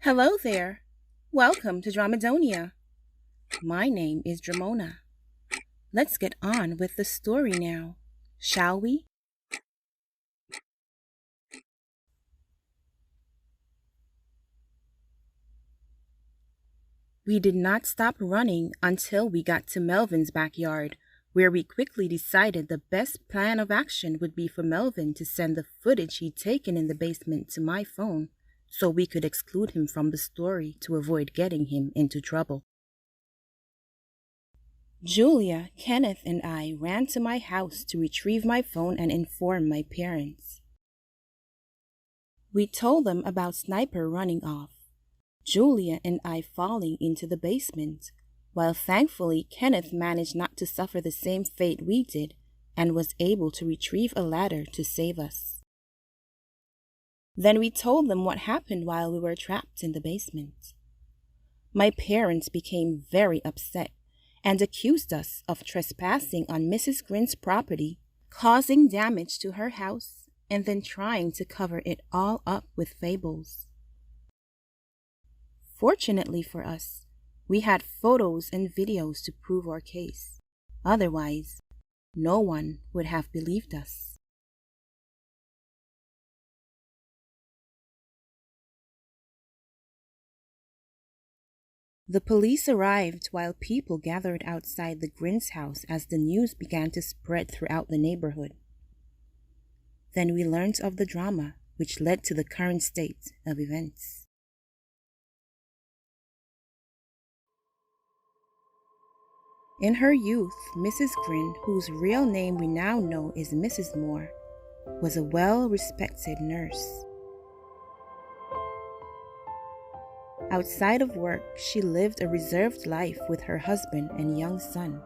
Hello there. Welcome to Dramadonia. My name is Dramona. Let's get on with the story now, shall we? We did not stop running until we got to Melvin's backyard, where we quickly decided the best plan of action would be for Melvin to send the footage he'd taken in the basement to my phone so we could exclude him from the story to avoid getting him into trouble. Julia, Kenneth, and I ran to my house to retrieve my phone and inform my parents. We told them about Sniper running off, Julia and I falling into the basement, while thankfully Kenneth managed not to suffer the same fate we did and was able to retrieve a ladder to save us. Then we told them what happened while we were trapped in the basement. My parents became very upset and accused us of trespassing on Mrs. Grin's property, causing damage to her house, and then trying to cover it all up with fables. Fortunately for us, we had photos and videos to prove our case. Otherwise, no one would have believed us. The police arrived while people gathered outside the Grins' house as the news began to spread throughout the neighborhood. Then we learned of the drama which led to the current state of events. In her youth, Mrs. Grin, whose real name we now know is Mrs. Moore, was a well-respected nurse. Outside of work, she lived a reserved life with her husband and young son,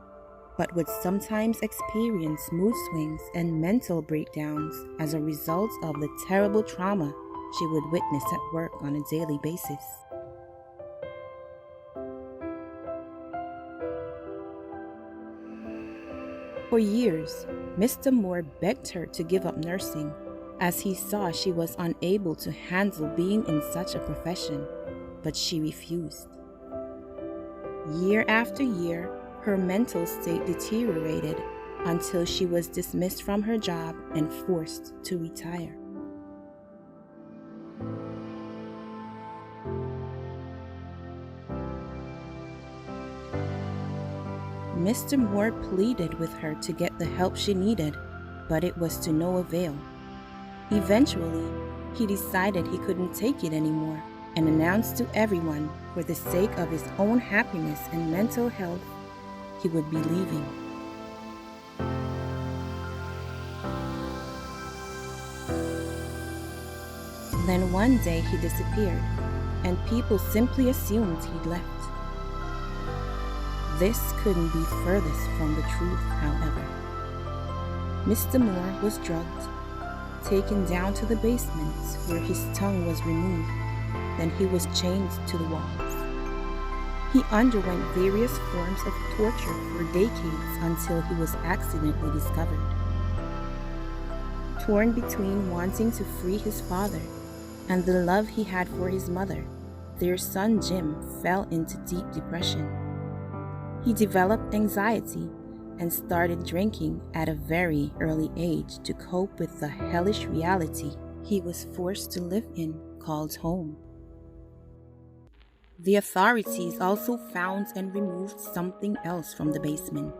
but would sometimes experience mood swings and mental breakdowns as a result of the terrible trauma she would witness at work on a daily basis. For years, Mr. Moore begged her to give up nursing, as he saw she was unable to handle being in such a profession, but she refused. Year after year, her mental state deteriorated until she was dismissed from her job and forced to retire. Mr. Moore pleaded with her to get the help she needed, but it was to no avail. Eventually, he decided he couldn't take it anymore and announced to everyone, for the sake of his own happiness and mental health, he would be leaving. Then one day he disappeared, and people simply assumed he'd left. This couldn't be furthest from the truth, however. Mr. Moore was drugged, taken down to the basement where his tongue was removed. Then he was chained to the walls. He underwent various forms of torture for decades until he was accidentally discovered. Torn between wanting to free his father and the love he had for his mother, their son Jim fell into deep depression. He developed anxiety and started drinking at a very early age to cope with the hellish reality he was forced to live in, called home. The authorities also found and removed something else from the basement.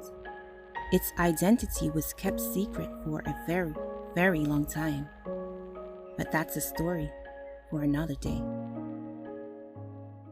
Its identity was kept secret for a very, very long time. But that's a story for another day.